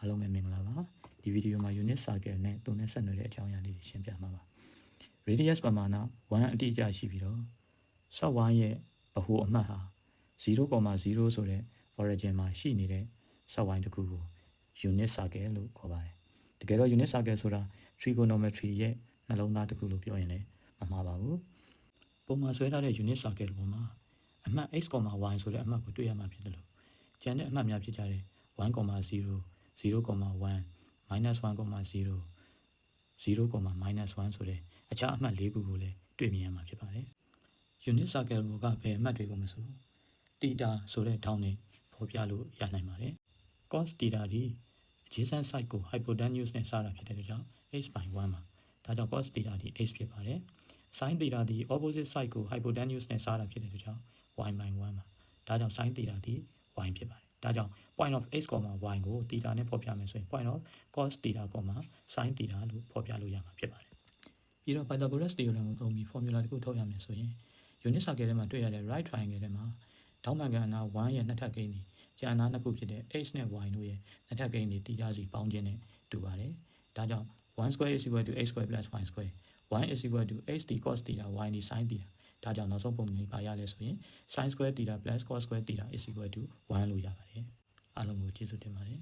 အားလုံးပဲမင်္ဂလာပါဒီဗီဒီယိုမှာ unit circle နဲ့သူနဲ့ဆက်နွယ်တဲ့အကြောင်းအရာလေးတွေရှင်းပြမှာပါ radius ပမာဏ1အတိအကျရှိပြီးတော့ set 1ရဲ့ဗဟိုအမှတ်ဟာ 0.0 ဆိုတဲ့ origin မှာရှိနေတဲ့ set 1တစ်ခုကို unit circle လို့ခေါ်ပါတယ်တကယ်တော့ unit circle ဆိုတာ trigonometry ရဲ့နှလုံးသားတစ်ခုလို့ပြောရင်လည်းမမှားပါဘူးပုံမှန်ဆွဲထားတဲ့ unit circle ပေါ်မှာအမှတ် x, y ဆိုတဲ့အမှတ်ကိုတွေ့ရမှာဖြစ်တယ်လို့ကျန်တဲ့အမှတ်များဖြစ်ကြတဲ့ 1, 0, 0, 1, -1, 0, 0, -1 ဆိုတဲ့အခြားအမှတ်၄ခုကိုလည်းတွေ့မြင်ရမှာဖြစ်ပါတယ် unit circle ဘောကဘယ်အမှတ်တွေကိုမဆိုtheta ဆိုတဲ့ထောင်းနဲ့ဖော်ပြလို့ရနိုင်ပါတယ် cos theta ဒီadjacent side ကို hypotenuse နဲ့စတာဖြစ်တဲ့ကြောင့် h/1 ပါဒါကြောင့် cos theta ဒီ h ဖြစ်ပါတယ် sin theta ဒီ opposite side ကို hypotenuse နဲ့စတာဖြစ်တဲ့ကြောင့် y/1 ပါဒါကြောင့် sin theta ဒီ y ဖြစ်ပါတယ်ဒါကြောင့် point of x, y ကို theta နဲ့ဖော်ပြမယ်ဆိုရင် point of cos theta, sin theta လို့ဖော်ပြလို့ရမှာဖြစ်ပါတယ်ပြီးတော့ Pythagoras theorem ကိုသုံးပြီး formula တစ်ခုထုတ်ရမယ်ဆိုရင် unit circle ထဲမှာတွေ့ရတဲ့ right triangle ထဲမှာထောင်းမှန်ကန်အနာ1ရဲ့နှစ်ထပ်ကိန်းတွေကျန်အနာနှစ်ခုဖြစ်တဲ့ x နဲ့ y တို့ရဲ့နှစ်ထပ်ကိန်းတွေ theta စီပေါင်းခြင်းနဲ့တူပါတယ်ဒါကြောင့် 1 square is equal to x square plus y square 1 is equal to x d cos theta, y d sin theta ဒါကြောင့်နောက်ဆုံးပုံစံလေးပါရလဲဆိုရင် sin square theta plus cos square theta is equal to 1လို့ရပါတယ်အားလုံးကိုကျေးဇူးတင်ပါတယ်